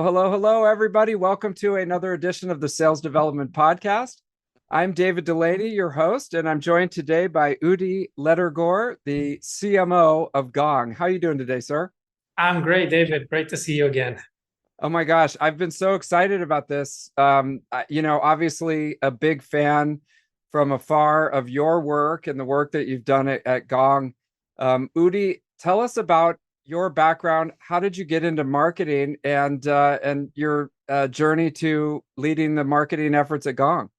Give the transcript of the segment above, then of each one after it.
Hello, everybody. Welcome to another edition of the Sales Development Podcast. I'm David Delaney, your host, and I'm joined today by Udi Ledergor, the CMO of Gong. How are you doing today, sir? I'm great, David. Great to see you again. Oh my gosh, I've been so excited about this. Obviously a big fan from afar of your work and the work that you've done at Gong. Udi, tell us about your background. How did you get into marketing and your journey to leading the marketing efforts at Gong?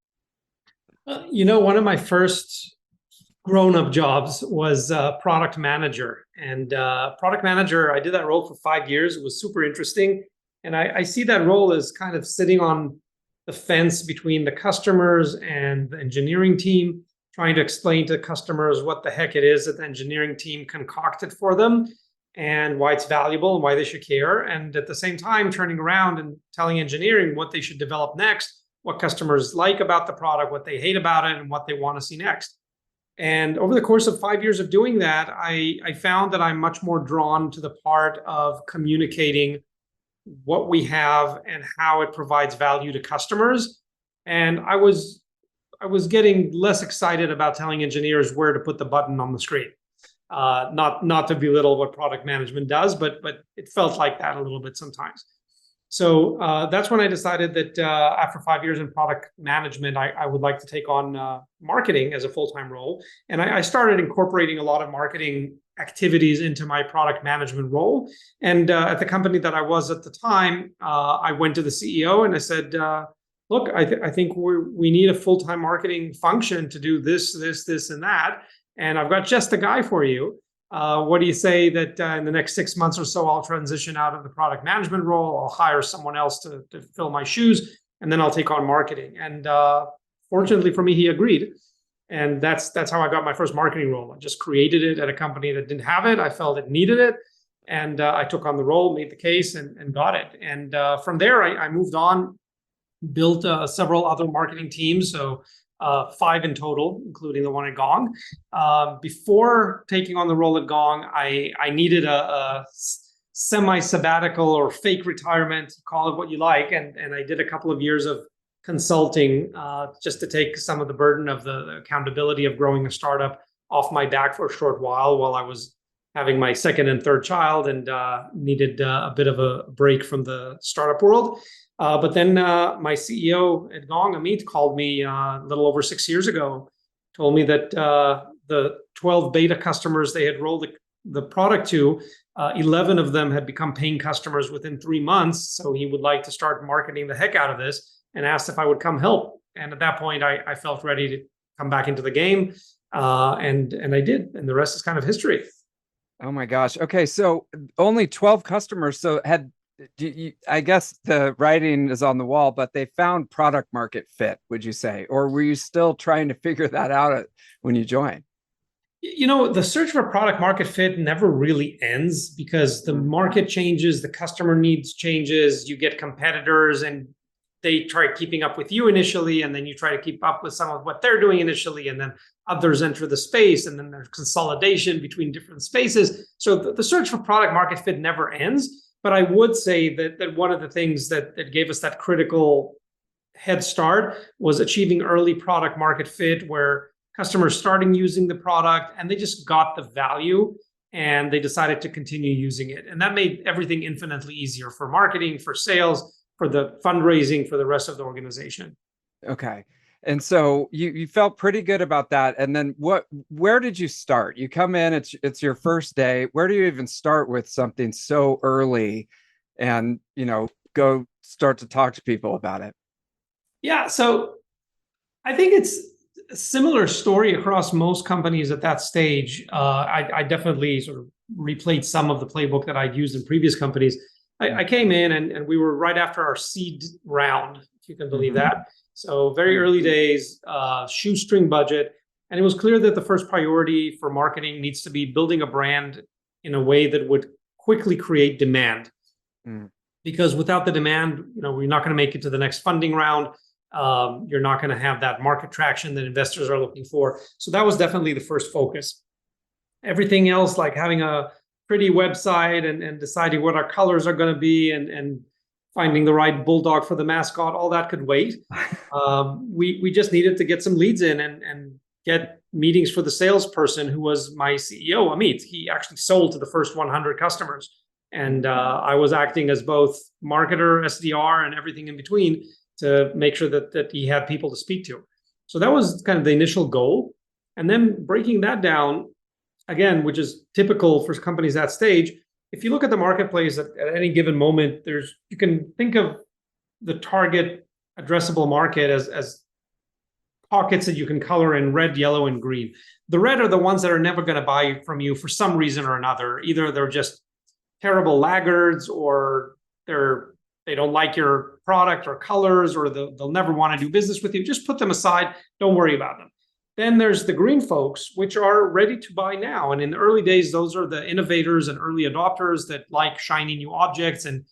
One of my first grown-up jobs was product manager. And product manager, I did that role for 5 years. It was super interesting. And I see that role as kind of sitting on the fence between the customers and the engineering team, trying to explain to customers what the heck it is that the engineering team concocted for them and why it's valuable and why they should care. And at the same time, turning around and telling engineering what they should develop next, what customers like about the product, what they hate about it, and what they want to see next. And over the course of 5 years of doing that, I found that I'm much more drawn to the part of communicating what we have and how it provides value to customers. And I was getting less excited about telling engineers where to put the button on the screen. Not to belittle what product management does, but it felt like that a little bit sometimes. So that's when I decided that after 5 years in product management, I would like to take on marketing as a full-time role. And I started incorporating a lot of marketing activities into my product management role. And at the company that I was at the time, I went to the CEO and I said, look, I think we need a full-time marketing function to do this, and that. And I've got just the guy for you. What do you say that in the next 6 months or so, I'll transition out of the product management role. I'll hire someone else to fill my shoes, and then I'll take on marketing. And fortunately for me, he agreed. And that's how I got my first marketing role. I just created it at a company that didn't have it. I felt it needed it. And I took on the role, made the case, and got it. And from there, I moved on, built several other marketing teams. So 5 in total, including the one at Gong. Before taking on the role at Gong, I needed a semi-sabbatical or fake retirement, call it what you like. And I did a couple of years of consulting just to take some of the burden of the accountability of growing a startup off my back for a short while I was having my second and third child and needed a bit of a break from the startup world. But then my CEO at Gong, Amit, called me a little over 6 years ago, told me that the 12 beta customers they had rolled the product to, 11 of them had become paying customers within 3 months. So he would like to start marketing the heck out of this and asked if I would come help. And at that point, I felt ready to come back into the game. And I did. And the rest is kind of history. Oh my gosh. Okay. So only 12 customers. So I guess the writing is on the wall, but they found product market fit, would you say? Or were you still trying to figure that out when you joined? The search for product market fit never really ends because the market changes, the customer needs changes, you get competitors and they try keeping up with you initially, and then you try to keep up with some of what they're doing initially, and then others enter the space, and then there's consolidation between different spaces. So the search for product market fit never ends. But I would say that one of the things that gave us that critical head start was achieving early product market fit, where customers starting using the product and they just got the value and they decided to continue using it. And that made everything infinitely easier for marketing, for sales, for the fundraising, for the rest of the organization. Okay. And so you felt pretty good about that. And then where did you start? You come in, it's your first day. Where do you even start with something so early and, go start to talk to people about it? Yeah. So I think it's a similar story across most companies at that stage. I definitely sort of replayed some of the playbook that I'd used in previous companies. I came in and we were right after our seed round, if you can believe that. So very early days, shoestring budget. And it was clear that the first priority for marketing needs to be building a brand in a way that would quickly create demand. Because without the demand, we're not going to make it to the next funding round. You're not going to have that market traction that investors are looking for. So that was definitely the first focus. Everything else, like having a pretty website and deciding what our colors are going to be and finding the right bulldog for the mascot, all that could wait. We just needed to get some leads in and get meetings for the salesperson who was my CEO, Amit. He actually sold to the first 100 customers. And I was acting as both marketer, SDR, and everything in between to make sure that he had people to speak to. So that was kind of the initial goal. And then breaking that down, again, which is typical for companies that stage, if you look at the marketplace at any given moment, you can think of the target addressable market as pockets that you can color in red, yellow, and green. The red are the ones that are never going to buy from you for some reason or another. Either they're just terrible laggards, or they don't like your product or colors, or they'll never want to do business with you. Just put them aside. Don't worry about them. Then there's the green folks, which are ready to buy now. And in the early days, those are the innovators and early adopters that like shiny new objects and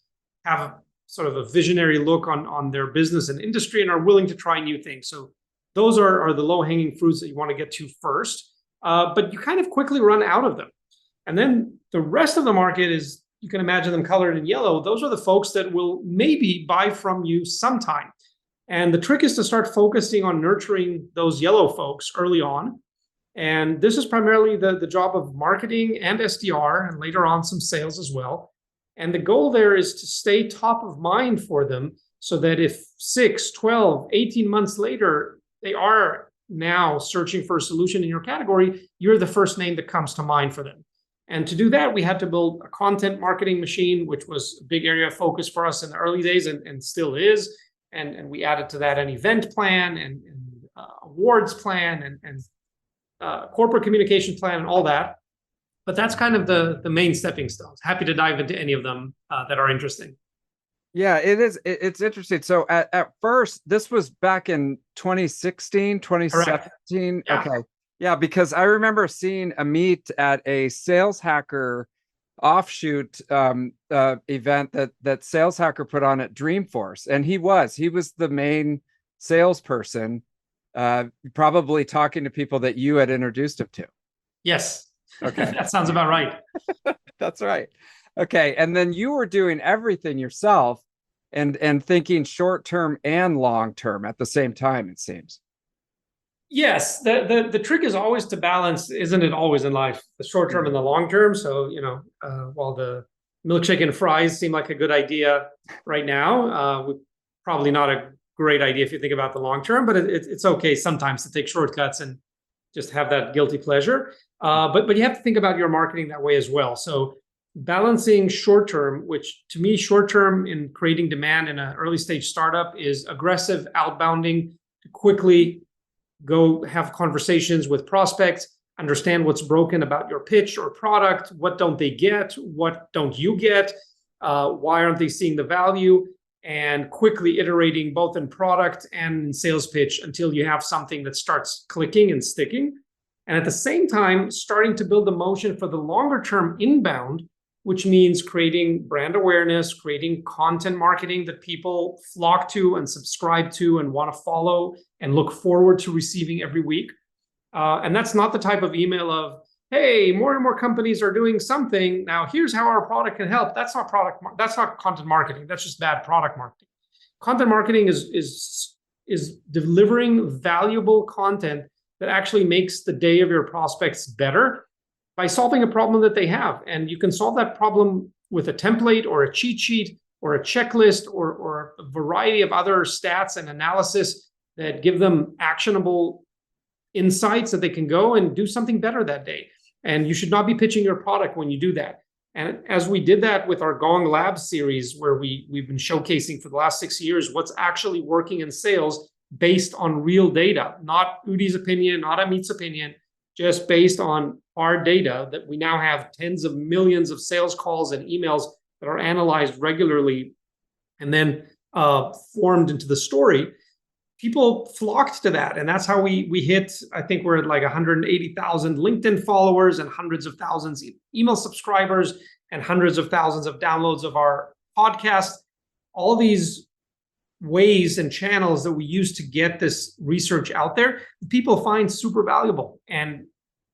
have sort of a visionary look on their business and industry and are willing to try new things. So those are the low-hanging fruits that you want to get to first. But you kind of quickly run out of them. And then the rest of the market is, you can imagine them colored in yellow. Those are the folks that will maybe buy from you sometime. And the trick is to start focusing on nurturing those yellow folks early on. And this is primarily the job of marketing and SDR, and later on some sales as well. And the goal there is to stay top of mind for them so that if 6, 12, 18 months later, they are now searching for a solution in your category, you're the first name that comes to mind for them. And to do that, we had to build a content marketing machine, which was a big area of focus for us in the early days and still is. And we added to that an event plan and awards plan and corporate communication plan and all that. But that's kind of the main stepping stones. Happy to dive into any of them that are interesting. Yeah, it is. It's interesting. So at first, this was back in 2016, 2017. Yeah. Okay. Yeah, because I remember seeing Amit at a Sales Hacker offshoot event that Sales Hacker put on at Dreamforce, and he was the main salesperson, probably talking to people that you had introduced him to. Yes. Okay. That sounds about right. That's right. Okay, and then you were doing everything yourself and thinking short term and long term at the same time, it seems. Yes, the trick is always to balance, isn't it, always in life, the short term and the long term. So, while the milkshake and fries seem like a good idea right now, probably not a great idea if you think about the long term, but it's okay sometimes to take shortcuts and just have that guilty pleasure. But you have to think about your marketing that way as well. So balancing short term, which to me, short term in creating demand in an early stage startup is aggressive outbounding to quickly go have conversations with prospects, understand what's broken about your pitch or product, what don't they get, what don't you get, why aren't they seeing the value, and quickly iterating both in product and in sales pitch until you have something that starts clicking and sticking. And at the same time, starting to build the motion for the longer term inbound, which means creating brand awareness, creating content marketing that people flock to and subscribe to and want to follow and look forward to receiving every week. And that's not the type of email of, hey, more and more companies are doing something. Now here's how our product can help. That's not content marketing. That's just bad product marketing. Content marketing is delivering valuable content that actually makes the day of your prospects better by solving a problem that they have. And you can solve that problem with a template or a cheat sheet or a checklist or a variety of other stats and analysis that give them actionable insights that they can go and do something better that day. And you should not be pitching your product when you do that. And as we did that with our Gong Labs series, where we've been showcasing for the last 6 years what's actually working in sales based on real data, not Udi's opinion, not Amit's opinion, just based on our data that we now have tens of millions of sales calls and emails that are analyzed regularly and then formed into the story. People flocked to that. And that's how we hit, I think we're at like 180,000 LinkedIn followers and hundreds of thousands email subscribers and hundreds of thousands of downloads of our podcast. All these ways and channels that we use to get this research out there, people find super valuable. And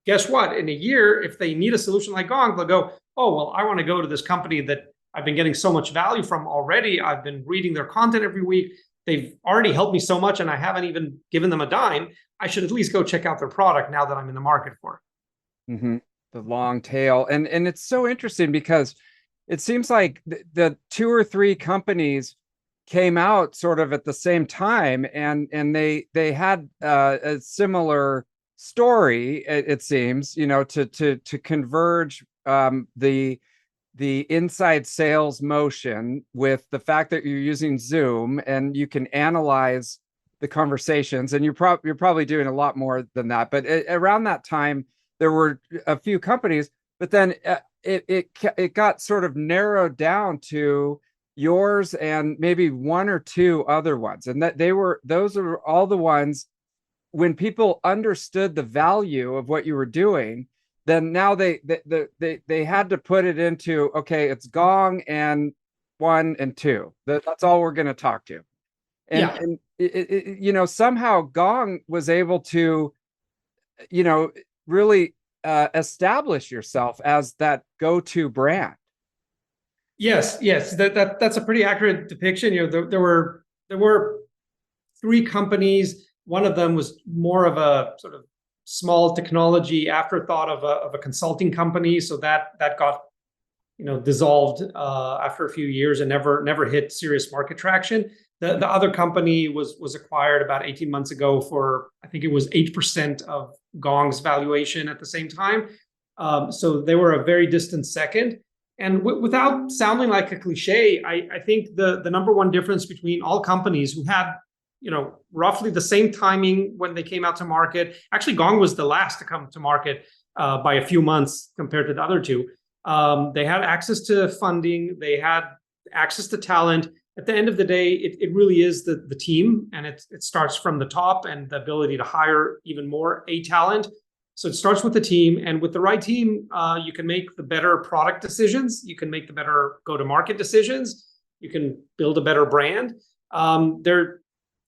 guess what? In a year, if they need a solution like Gong, they'll go, oh, well, I want to go to this company that I've been getting so much value from already. I've been reading their content every week. They've already helped me so much and I haven't even given them a dime. I should at least go check out their product now that I'm in the market for it. Mm-hmm. The long tail. And it's so interesting because it seems like the two or three companies came out sort of at the same time, and they had a similar story. It seems, to converge the inside sales motion with the fact that you're using Zoom and you can analyze the conversations, and you're probably doing a lot more than that. But around that time, there were a few companies, but then it got sort of narrowed down to yours and maybe one or two other ones, and that those are all the ones when people understood the value of what you were doing. Then now they had to put it into, okay, it's Gong and 1 and 2. That's all we're going to talk to. And somehow Gong was able to, really establish yourself as that go-to brand. Yes, that's a pretty accurate depiction. There were three companies. One of them was more of a sort of small technology afterthought of a consulting company. So that got dissolved after a few years and never hit serious market traction. The other company was acquired about 18 months ago for, I think it was 8% of Gong's valuation at the same time. So they were a very distant second. And without sounding like a cliche, I think the number one difference between all companies who had roughly the same timing when they came out to market. Actually, Gong was the last to come to market by a few months compared to the other two. They had access to funding. They had access to talent. At the end of the day, it really is the team, and it starts from the top and the ability to hire even more A talent. So it starts with the team, and with the right team, you can make the better product decisions. You can make the better go-to-market decisions. You can build a better brand.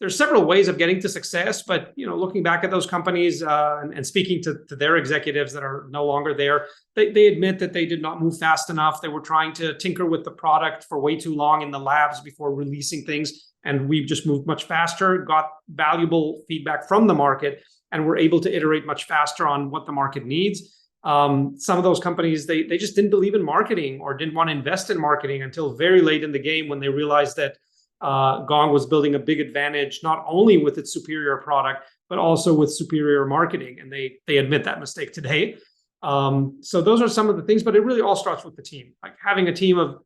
There's several ways of getting to success, but looking back at those companies and speaking to their executives that are no longer there, they admit that they did not move fast enough. They were trying to tinker with the product for way too long in the labs before releasing things, and we've just moved much faster, got valuable feedback from the market, and we're able to iterate much faster on what the market needs. Some of those companies, they just didn't believe in marketing or didn't want to invest in marketing until very late in the game, when they realized that Gong was building a big advantage, not only with its superior product, but also with superior marketing. And they admit that mistake today. So those are some of the things, but it really all starts with the team. Like having a team of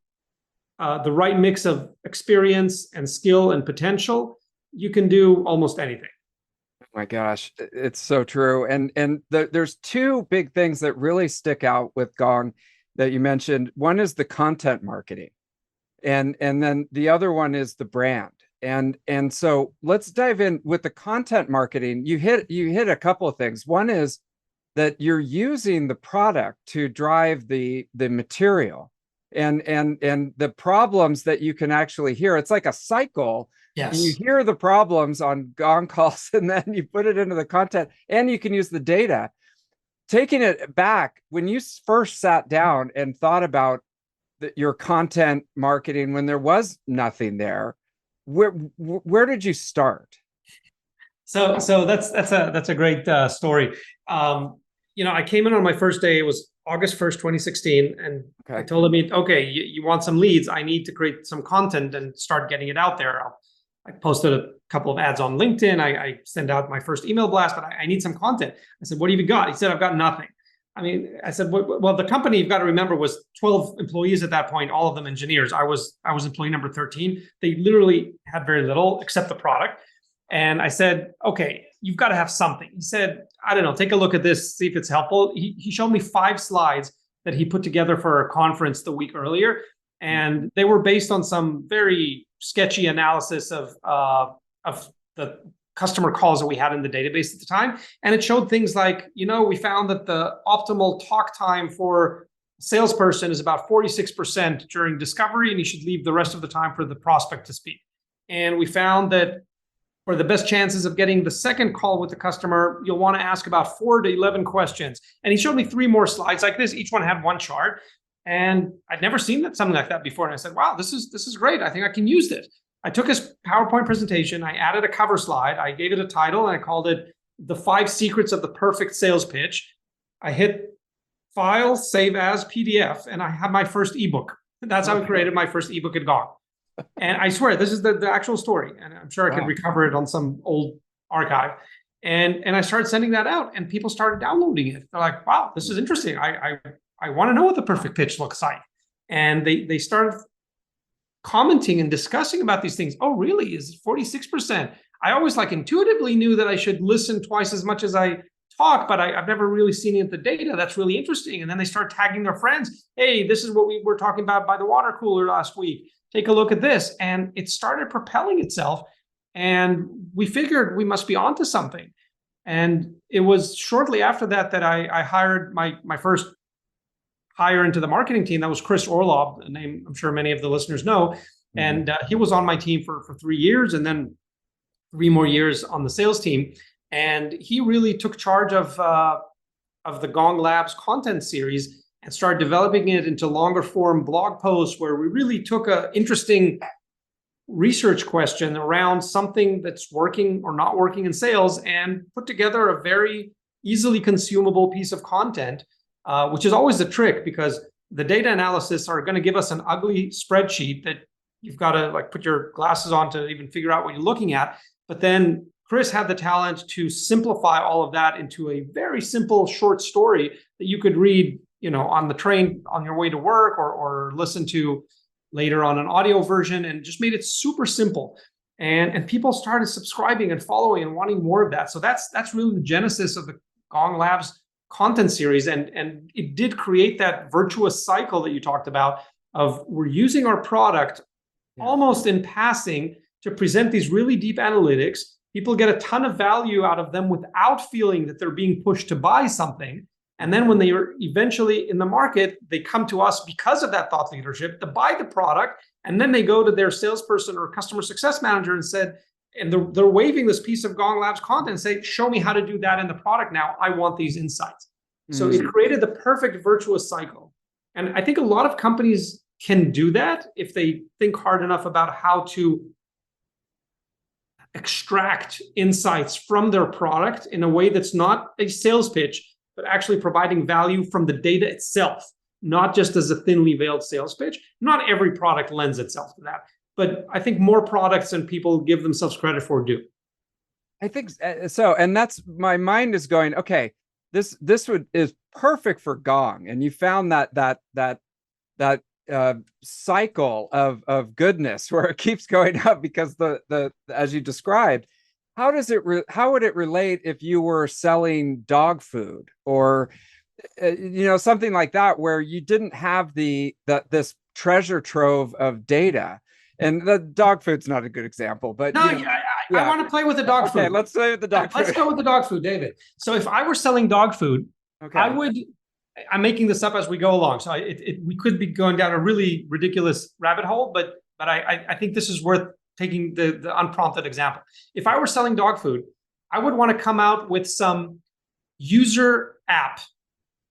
the right mix of experience and skill and potential, you can do almost anything. Oh my gosh, it's so true. And there's two big things that really stick out with Gong that you mentioned. One is the content marketing. And then the other one is the brand. And so let's dive in with the content marketing. You hit a couple of things. One is that you're using the product to drive the material and the problems that you can actually hear. It's like a cycle. Yes. You hear the problems on Gong calls, and then you put it into the content, and you can use the data. Taking it back, when you first sat down and thought about your content marketing when there was nothing there, where did you start? So that's a great story. I came in on my first day. It was August 1st, 2016, and okay. I told him, okay, you want some leads? I need to create some content and start getting it out there. I posted a couple of ads on LinkedIn. I sent out my first email blast, but I need some content. I said, what have you got? He said, I've got nothing. I said, well, the company, you've got to remember, was 12 employees at that point, all of them engineers. I was employee number 13. They literally had very little except the product. And I said, okay, you've got to have something. He said, I don't know, take a look at this, see if it's helpful. He showed me 5 slides that he put together for a conference the week earlier. And they were based on some very sketchy analysis of the customer calls that we had in the database at the time. And it showed things like, we found that the optimal talk time for a salesperson is about 46% during discovery, and you should leave the rest of the time for the prospect to speak. And we found that for the best chances of getting the second call with the customer, you'll want to ask about 4 to 11 questions. And he showed me 3 more slides like this. Each one had one chart. And I'd never seen something like that before. And I said, wow, this is great. I think I can use this. I took his PowerPoint presentation. I added a cover slide. I gave it a title, and I called it The 5 Secrets of the Perfect Sales Pitch. I hit File, Save As, PDF, and I have my first ebook. That's how I created my first ebook at Gong. And I swear, this is the actual story. And I'm sure I could recover it on some old archive. And I started sending that out, and people started downloading it. They're like, wow, this is interesting. I want to know what the perfect pitch looks like. And they started commenting and discussing about these things. Oh, really? Is it 46%? I always intuitively knew that I should listen twice as much as I talk, but I've never really seen it in the data. That's really interesting. And then they start tagging their friends. Hey, this is what we were talking about by the water cooler last week. Take a look at this. And it started propelling itself. And we figured we must be onto something. And it was shortly after that I hired my first hire into the marketing team. That was Chris Orlob, a name I'm sure many of the listeners know. Mm-hmm. And he was on my team for 3 years, and then 3 more years on the sales team. And he really took charge of the Gong Labs content series and started developing it into longer form blog posts, where we really took an interesting research question around something that's working or not working in sales and put together a very easily consumable piece of content, which is always the trick, because the data analysis are going to give us an ugly spreadsheet that you've got to put your glasses on to even figure out what you're looking at. But then Chris had the talent to simplify all of that into a very simple short story that you could read, on the train on your way to work, or listen to later on an audio version, and just made it super simple. And people started subscribing and following and wanting more of that. So that's really the genesis of the Gong Labs content series. And it did create that virtuous cycle that you talked about of we're using our product almost in passing to present these really deep analytics. People get a ton of value out of them without feeling that they're being pushed to buy something. And then when they are eventually in the market, they come to us because of that thought leadership to buy the product. And then they go to their salesperson or customer success manager and they're waving this piece of Gong Labs content and say, show me how to do that in the product now. I want these insights. Mm-hmm. So it created the perfect virtuous cycle. And I think a lot of companies can do that if they think hard enough about how to extract insights from their product in a way that's not a sales pitch, but actually providing value from the data itself, not just as a thinly veiled sales pitch. Not every product lends itself to that, but I think more products than people give themselves credit for do. I think so. And that's, my mind is going, okay, this is perfect for Gong. And you found that cycle of goodness where it keeps going up, because the as you described, how would it relate if you were selling dog food or something like that, where you didn't have this treasure trove of data? And the dog food's not a good example, but I want to play with the dog food. Okay, let's play with the dog food. Let's go with the dog food, David. So if I were selling dog food, I'm making this up as we go along. So we could be going down a really ridiculous rabbit hole, but I think this is worth taking the unprompted example. If I were selling dog food, I would want to come out with some user app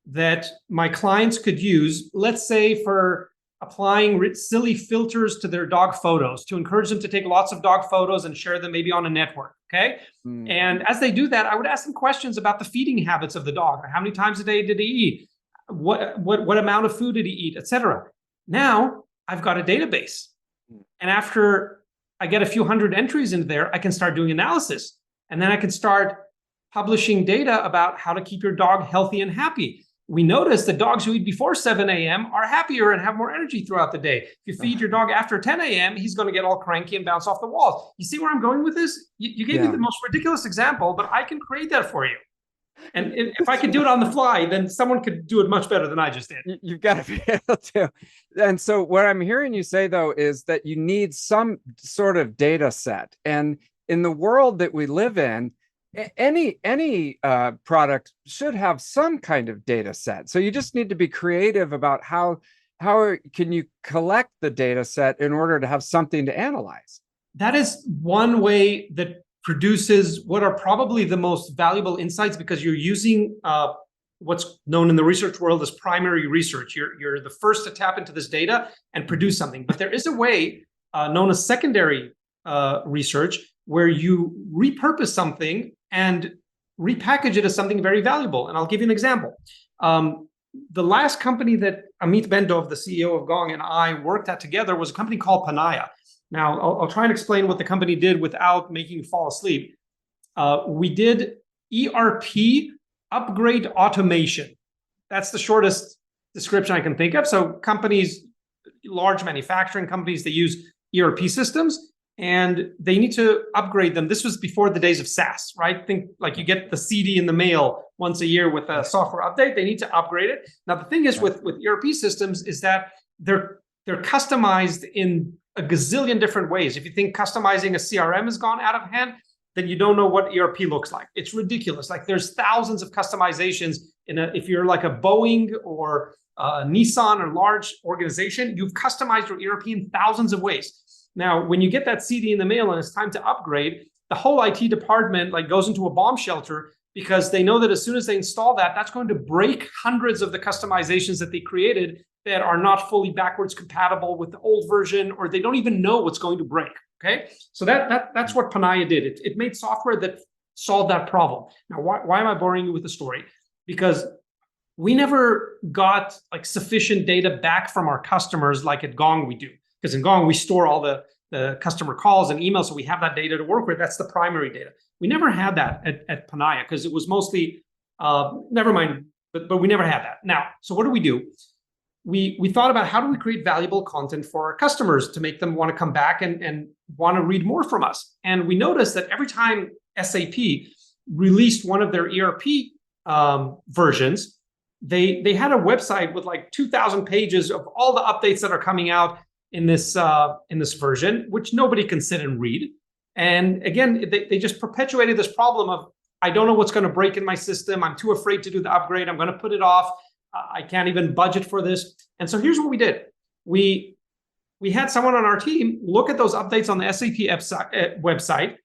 that my clients could use, let's say for applying silly filters to their dog photos to encourage them to take lots of dog photos and share them maybe on a network. Okay. Mm. And as they do that, I would ask them questions about the feeding habits of the dog. How many times a day did he eat? What amount of food did he eat, etc. Now I've got a database. And after I get a few hundred entries into there, I can start doing analysis. And then I can start publishing data about how to keep your dog healthy and happy. We notice that dogs who eat before 7 a.m. are happier and have more energy throughout the day. If you feed your dog after 10 a.m., he's going to get all cranky and bounce off the walls. You see where I'm going with this? You gave me the most ridiculous example, but I can create that for you. And if I could do it on the fly, then someone could do it much better than I just did. You've got to be able to. And so what I'm hearing you say, though, is that you need some sort of data set. And in the world that we live in, any product should have some kind of data set. So you just need to be creative about how can you collect the data set in order to have something to analyze. That is one way that produces what are probably the most valuable insights, because you're using what's known in the research world as primary research. You're the first to tap into this data and produce something. But there is a way known as secondary research where you repurpose something and repackage it as something very valuable. And I'll give you an example. The last company that Amit Bendov, the CEO of Gong, and I worked at together was a company called Panaya. Now, I'll try and explain what the company did without making you fall asleep. We did ERP upgrade automation. That's the shortest description I can think of. So companies, large manufacturing companies, they use ERP systems and they need to upgrade them. This was before the days of SaaS, right? Think like you get the CD in the mail once a year with a software update. They need to upgrade it. Now, the thing is with ERP systems is that they're customized in a gazillion different ways. If you think customizing a CRM has gone out of hand, then you don't know what ERP looks like. It's ridiculous. Like there's thousands of customizations if you're like a Boeing or Nissan or large organization, you've customized your ERP in thousands of ways. Now, when you get that CD in the mail and it's time to upgrade, the whole IT department like goes into a bomb shelter because they know that as soon as they install that, that's going to break hundreds of the customizations that they created that are not fully backwards compatible with the old version, or they don't even know what's going to break. Okay, so that's what Panaya did. It made software that solved that problem. Now, why am I boring you with the story? Because we never got like sufficient data back from our customers like at Gong we do. Because in Gong, we store all the customer calls and emails, so we have that data to work with. That's the primary data. We never had that at Panaya because it was mostly, never mind, but we never had that. Now, so what do? We thought about how do we create valuable content for our customers to make them want to come back and want to read more from us. And we noticed that every time SAP released one of their ERP versions, they had a website with like 2,000 pages of all the updates that are coming out in this version, which nobody can sit and read. And again, they just perpetuated this problem of, I don't know what's going to break in my system. I'm too afraid to do the upgrade. I'm going to put it off. I can't even budget for this. And so here's what we did. We had someone on our team look at those updates on the SAP website,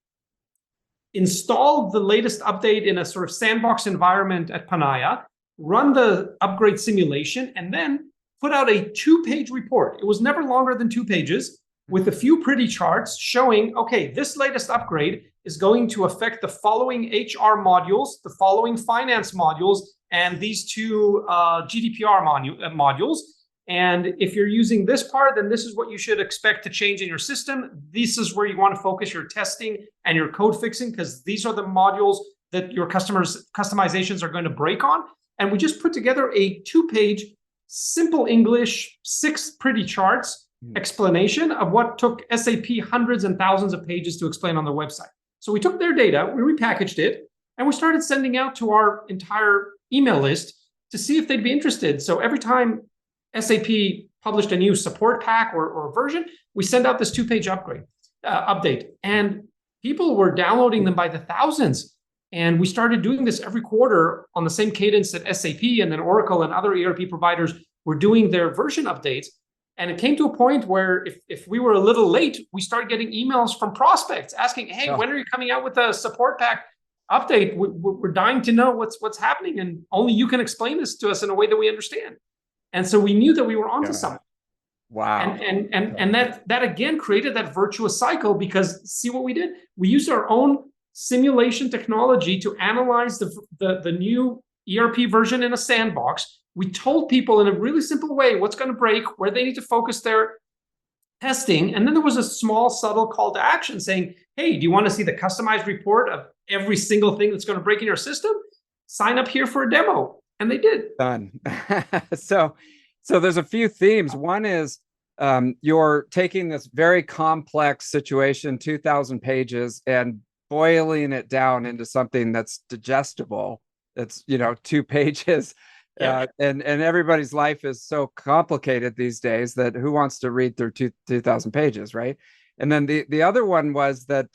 install the latest update in a sort of sandbox environment at Panaya, run the upgrade simulation, and then put out a 2-page report. It was never longer than 2 pages with a few pretty charts showing, okay, this latest upgrade is going to affect the following HR modules, the following finance modules, and these 2 GDPR modules. And if you're using this part, then this is what you should expect to change in your system. This is where you want to focus your testing and your code fixing, because these are the modules that your customers' customizations are going to break on. And we just put together a 2-page, simple English, 6 pretty charts explanation of what took SAP hundreds and thousands of pages to explain on their website. So we took their data, we repackaged it, and we started sending out to our entire email list to see if they'd be interested. So every time SAP published a new support pack or version, we send out this 2-page update. And people were downloading them by the thousands. And we started doing this every quarter on the same cadence that SAP and then Oracle and other ERP providers were doing their version updates. And it came to a point where if we were a little late, we started getting emails from prospects asking, hey, when are you coming out with a support pack update? We're dying to know what's happening. And only you can explain this to us in a way that we understand. And so we knew that we were onto something. Wow. And that again created that virtuous cycle, because see what we did? We used our own simulation technology to analyze the new ERP version in a sandbox. We told people in a really simple way what's going to break, where they need to focus their testing. And then there was a small, subtle call to action saying, hey, do you want to see the customized report of every single thing that's going to break in your system? Sign up here for a demo. And they did. Done. So there's a few themes. One is you're taking this very complex situation, 2,000 pages, and boiling it down into something that's digestible. That's 2 pages. Yeah. And everybody's life is so complicated these days that who wants to read through 2,000 pages, right? And then the other one was that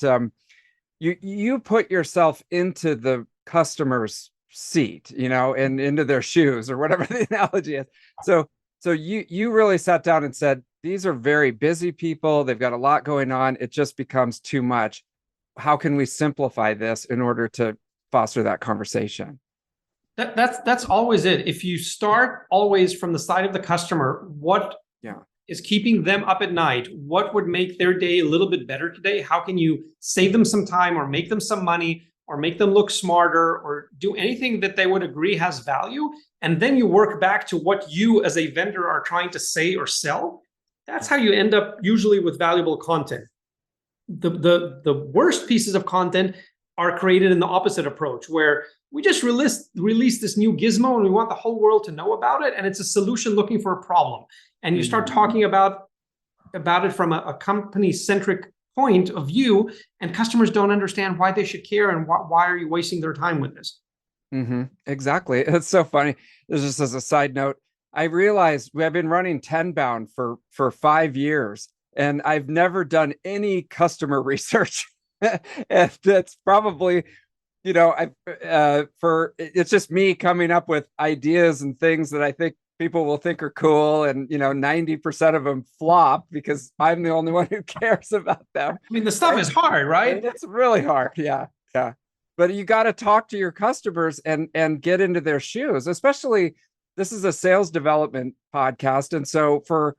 you put yourself into the customer's seat, and into their shoes, or whatever the analogy is. So you really sat down and said, these are very busy people. They've got a lot going on. It just becomes too much. How can we simplify this in order to foster that conversation? That's always it. If you start always from the side of the customer, what is keeping them up at night? What would make their day a little bit better today? How can you save them some time or make them some money or make them look smarter or do anything that they would agree has value? And then you work back to what you as a vendor are trying to say or sell. That's how you end up usually with valuable content. The worst pieces of content are created in the opposite approach, where we just release this new gizmo and we want the whole world to know about it, and it's a solution looking for a problem. And you start talking about it from a company-centric point of view, and customers don't understand why they should care and why are you wasting their time with this. Exactly. It's so funny. Just as a side note, I realized I've been running Tenbound for 5 years, and I've never done any customer research. And that's probably, it's just me coming up with ideas and things that I think people will think are cool. And, 90% of them flop because I'm the only one who cares about them. I mean, the stuff is hard, right? It's really hard. Yeah. Yeah. But you got to talk to your customers and get into their shoes, especially this is a sales development podcast. And so for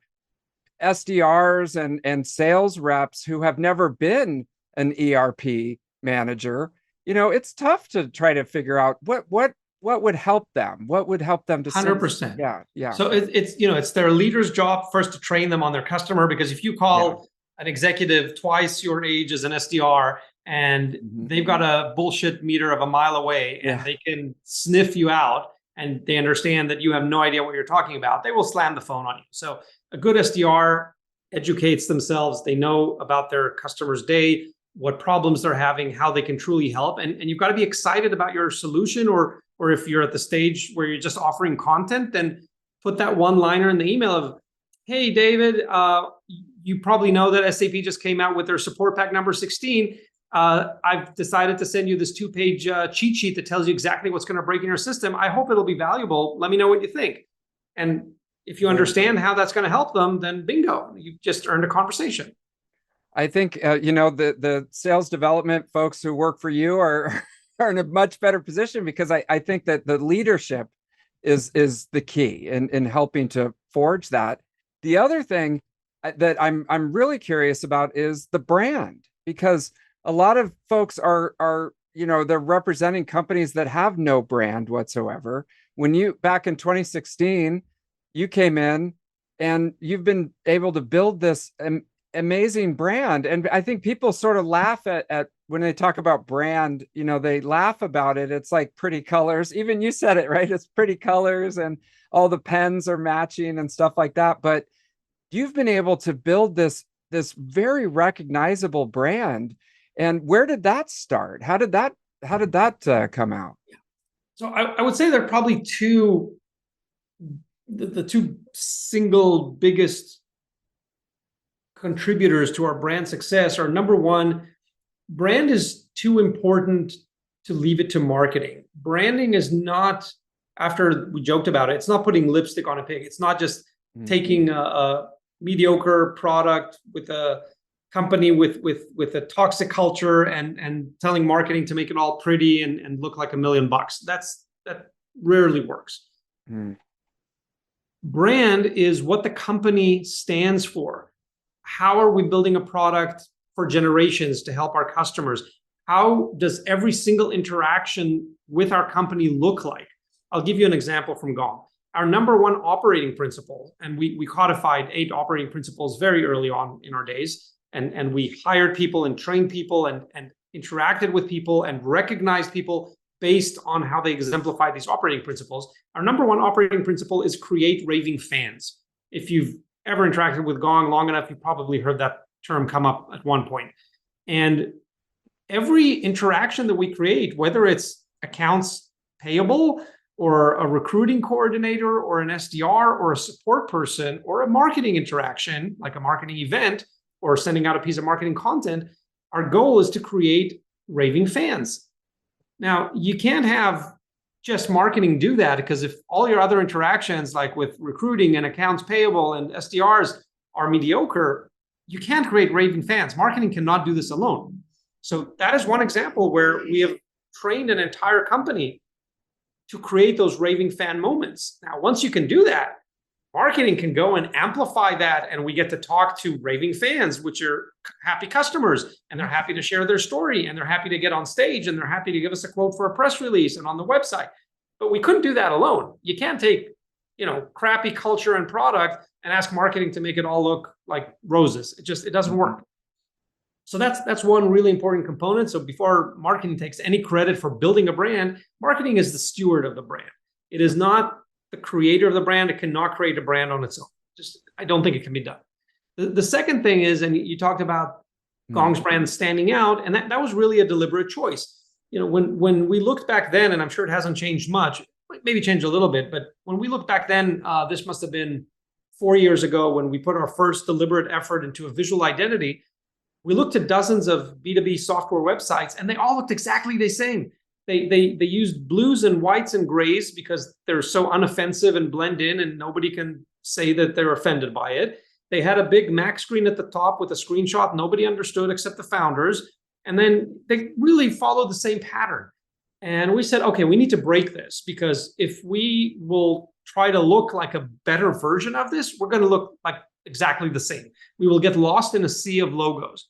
SDRs and sales reps who have never been an ERP manager, it's tough to try to figure out what would help them, what would help them to 100%. Yeah. So it's their leader's job first to train them on their customer, because if you call an executive twice your age as an SDR and they've got a bullshit meter of a mile away and they can sniff you out and they understand that you have no idea what you're talking about, they will slam the phone on you. So a good SDR educates themselves. They know about their customer's day, what problems they're having, how they can truly help. And you've got to be excited about your solution, or if you're at the stage where you're just offering content, then put that one liner in the email of, hey, David, you probably know that SAP just came out with their support pack number 16. I've decided to send you this 2-page cheat sheet that tells you exactly what's going to break in your system. I hope it'll be valuable. Let me know what you think. And if you understand how that's going to help them, then bingo, you've just earned a conversation. I think, the sales development folks who work for you are in a much better position, because I think that the leadership is the key in helping to forge that. The other thing that I'm really curious about is the brand, because a lot of folks are they're representing companies that have no brand whatsoever. When you, back in 2016, you came in and you've been able to build this amazing brand. And I think people sort of laugh at when they talk about brand, they laugh about it. It's like pretty colors. Even you said it, right? It's pretty colors and all the pens are matching and stuff like that. But you've been able to build this very recognizable brand. And where did that start? How did that come out? So I would say there are probably the two single biggest contributors to our brand success are, number one, brand is too important to leave it to marketing. Branding is not, after we joked about it, it's not putting lipstick on a pig. It's not just taking a mediocre product with a company with a toxic culture and telling marketing to make it all pretty and look like $1 million. That rarely works. Brand is what the company stands for. How are we building a product for generations to help our customers? How does every single interaction with our company look like? I'll give you an example from Gong. Our number one operating principle, and we codified 8 operating principles very early on in our days, and we hired people and trained people and interacted with people and recognized people based on how they exemplify these operating principles. Our number one operating principle is create raving fans. If you've ever interacted with Gong long enough, you probably heard that term come up at one point. And every interaction that we create, whether it's accounts payable or a recruiting coordinator or an SDR or a support person or a marketing interaction, like a marketing event or sending out a piece of marketing content, our goal is to create raving fans. Now, you can't have just marketing do that, because if all your other interactions, like with recruiting and accounts payable and SDRs, are mediocre, you can't create raving fans. Marketing cannot do this alone. So that is one example where we have trained an entire company to create those raving fan moments. Now, once you can do that, marketing can go and amplify that, and we get to talk to raving fans, which are happy customers, and they're happy to share their story, and they're happy to get on stage, and they're happy to give us a quote for a press release and on the website. But we couldn't do that alone. You can't take, crappy culture and product and ask marketing to make it all look like roses. It doesn't work. So that's one really important component. So before marketing takes any credit for building a brand, marketing is the steward of the brand. It is not the creator of the brand. It cannot create a brand on its own. I don't think it can be done. The second thing is, and you talked about Gong's brand standing out, and that was really a deliberate choice. When we looked back then, and I'm sure it hasn't changed much, maybe changed a little bit, but when we looked back then, this must have been 4 years ago when we put our first deliberate effort into a visual identity. We looked at dozens of B2B software websites, and they all looked exactly the same. They used blues and whites and grays because they're so unoffensive and blend in, and nobody can say that they're offended by it. They had a big Mac screen at the top with a screenshot nobody understood except the founders. And then they really followed the same pattern. And we said, okay, we need to break this, because if we will try to look like a better version of this, we're going to look like exactly the same. We will get lost in a sea of logos.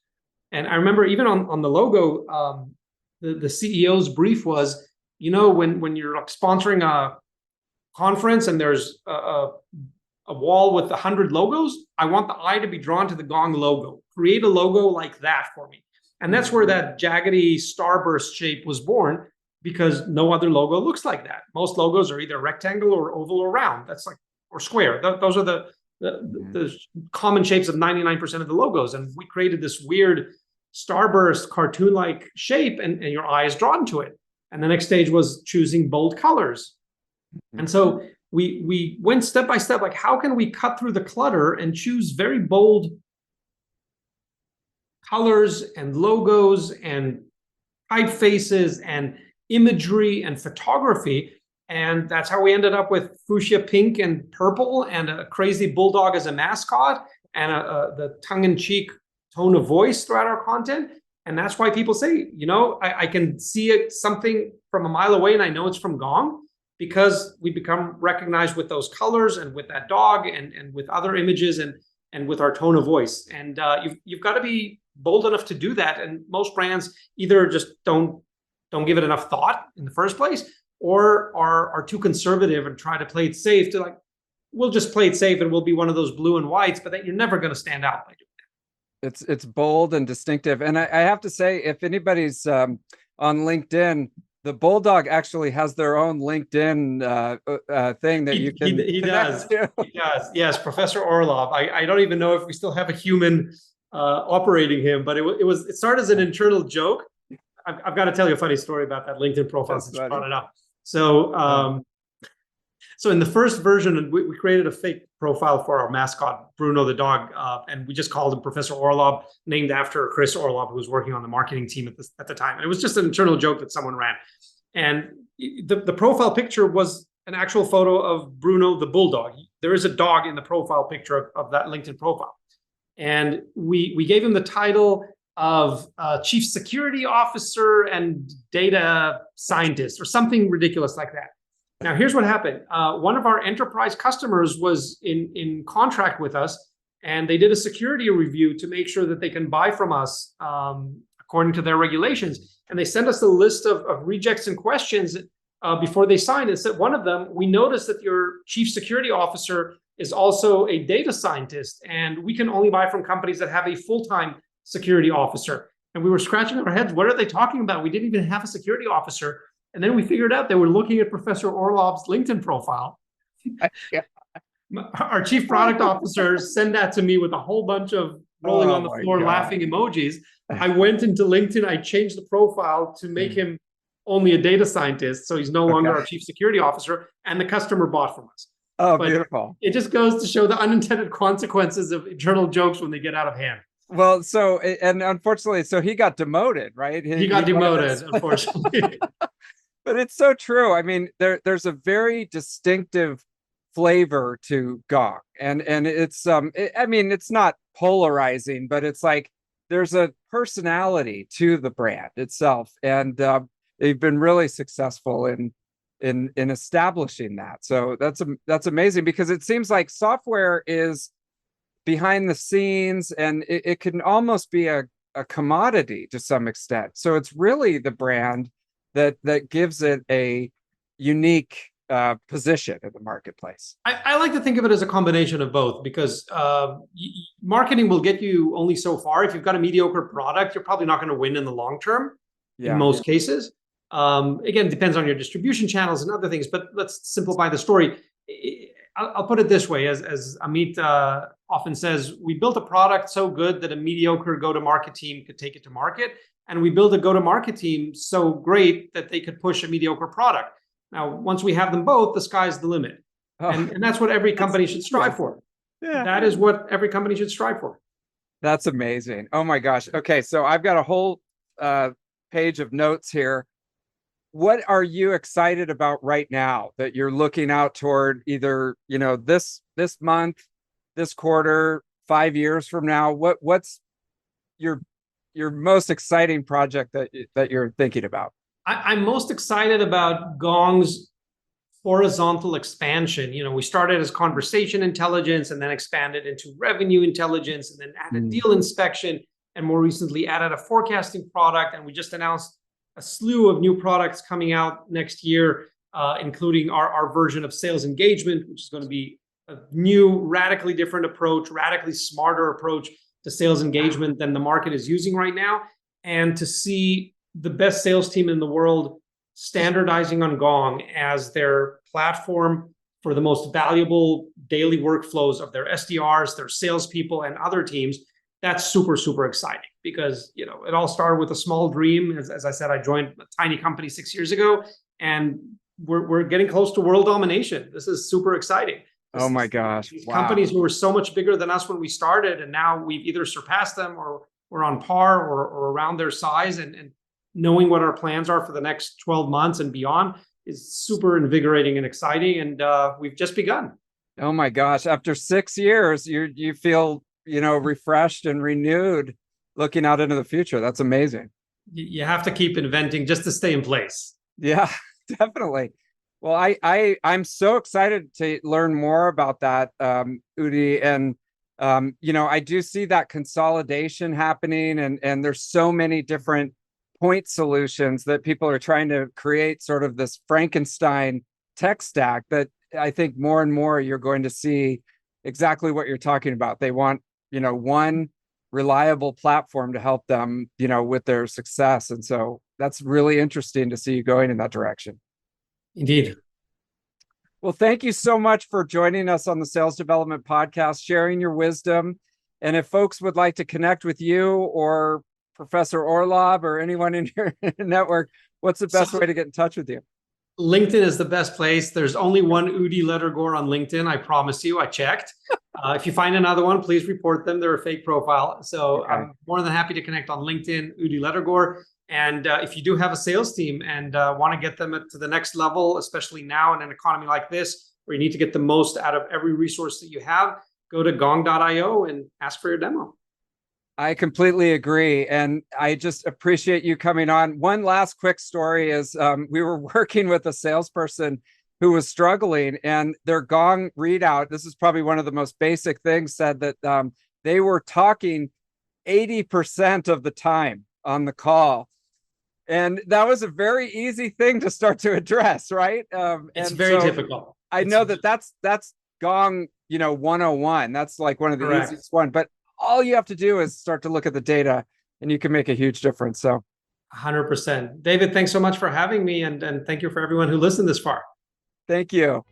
And I remember even on the logo, the CEO's brief was, when you're sponsoring a conference and there's a wall with 100 logos, I want the eye to be drawn to the Gong logo. Create a logo like that for me. And that's where that jaggedy starburst shape was born, because no other logo looks like that. Most logos are either rectangle or oval or round. Or square. Those are the common shapes of 99% of the logos. And we created this weird starburst cartoon-like shape, and your eye is drawn to it. And the next stage was choosing bold colors. And so we went step by step, like, how can we cut through the clutter and choose very bold colors and logos and typefaces and imagery and photography. And that's how we ended up with fuchsia pink and purple and a crazy bulldog as a mascot, and the tongue-in-cheek tone of voice throughout our content. And that's why people say, I can see it something from a mile away and I know it's from Gong, because we become recognized with those colors and with that dog and with other images and with our tone of voice. And you've got to be bold enough to do that. And most brands either just don't give it enough thought in the first place, or are too conservative and try to play it safe to, like, we'll just play it safe and we'll be one of those blue and whites, but that you're never going to stand out by doing that. It's bold and distinctive. And I have to say, if anybody's on LinkedIn, the bulldog actually has their own LinkedIn thing that you can. He does. He does. Yes, Professor Orlov. I don't even know if we still have a human operating him, but it started as an internal joke. I've got to tell you a funny story about that LinkedIn profile since you brought it up. So, so in the first version, we created a fake profile for our mascot, Bruno the dog, and we just called him Professor Orlov, named after Chris Orlov, who was working on the marketing team at the time. And it was just an internal joke that someone ran. And the profile picture was an actual photo of Bruno the bulldog. There is a dog in the profile picture of that LinkedIn profile. And we gave him the title of Chief Security Officer and Data Scientist, or something ridiculous like that. Now, here's what happened. One of our enterprise customers was in contract with us, and they did a security review to make sure that they can buy from us according to their regulations. And they sent us a list of rejects and questions before they signed. It said, one of them, we noticed that your chief security officer is also a data scientist, and we can only buy from companies that have a full-time security officer. And we were scratching our heads. What are they talking about? We didn't even have a security officer. And then we figured out they were looking at Professor Orlov's LinkedIn profile. Our chief product officer sent that to me with a whole bunch of rolling on the floor, laughing emojis. I went into LinkedIn. I changed the profile to make him only a data scientist, so he's no longer our chief security officer, and the customer bought from us. Oh, but beautiful. It just goes to show the unintended consequences of internal jokes when they get out of hand. Well, so, and unfortunately, so he got demoted, right? He got demoted, unfortunately. But it's so true. I mean, there's a very distinctive flavor to Gong, and it's I mean, it's not polarizing, but it's like there's a personality to the brand itself, and they've been really successful in in establishing that. So that's amazing, because it seems like software is behind the scenes, and it can almost be a commodity to some extent. So it's really the brand that gives it a unique position in the marketplace. I like to think of it as a combination of both, because marketing will get you only so far. If you've got a mediocre product, you're probably not going to win in the long term in most cases. Again, it depends on your distribution channels and other things, but let's simplify the story. I'll put it this way, as Amit often says, we built a product so good that a mediocre go-to-market team could take it to market, and we built a go-to-market team so great that they could push a mediocre product. Now, once we have them both, the sky's the limit. And that's what every company should strive for. Yeah. That is what every company should strive for. That's amazing. Oh my gosh. Okay, so I've got a whole page of notes here. What are you excited about right now that you're looking out toward, either, this month, this quarter, 5 years from now? What's your most exciting project that you're thinking about? I'm most excited about Gong's horizontal expansion. We started as conversation intelligence, and then expanded into revenue intelligence, and then added deal inspection, and more recently added a forecasting product. And we just announced a slew of new products coming out next year, including our version of sales engagement, which is going to be a new, radically different approach, radically smarter approach to sales engagement than the market is using right now. And to see the best sales team in the world standardizing on Gong as their platform for the most valuable daily workflows of their SDRs, their salespeople, and other teams, that's super, super exciting, because it all started with a small dream. As I said, I joined a tiny company 6 years ago, and we're getting close to world domination. This is super exciting. Oh my gosh. These companies who were so much bigger than us when we started, and now we've either surpassed them, or we're on par, or around their size, and knowing what our plans are for the next 12 months and beyond is super invigorating and exciting. And we've just begun. Oh my gosh. After 6 years, you feel, refreshed and renewed looking out into the future. That's amazing. You have to keep inventing just to stay in place. Yeah, definitely. Well, I'm so excited to learn more about that, Udi. And, I do see that consolidation happening, and there's so many different point solutions that people are trying to create, sort of this Frankenstein tech stack, that I think more and more you're going to see exactly what you're talking about. They want, one reliable platform to help them, with their success. And so that's really interesting to see you going in that direction. Indeed. Well, thank you so much for joining us on the Sales Development Podcast, sharing your wisdom. And if folks would like to connect with you, or Professor Orlov, or anyone in your network, what's the best way to get in touch with you? LinkedIn is the best place. There's only one Udi Ledergor on LinkedIn. I promise you, I checked. If you find another one, please report them. They're a fake profile. So okay. I'm more than happy to connect on LinkedIn, Udi Ledergor. And if you do have a sales team and want to get them to the next level, especially now in an economy like this, where you need to get the most out of every resource that you have, go to gong.io and ask for your demo. I completely agree. And I just appreciate you coming on. One last quick story is we were working with a salesperson who was struggling, and their Gong readout, this is probably one of the most basic things, said that they were talking 80% of the time on the call. And that was a very easy thing to start to address, right? It's very typical. I know that's Gong, 101. That's like one of the easiest one, but all you have to do is start to look at the data, and you can make a huge difference. So 100%. David, thanks so much for having me. And thank you for everyone who listened this far. Thank you.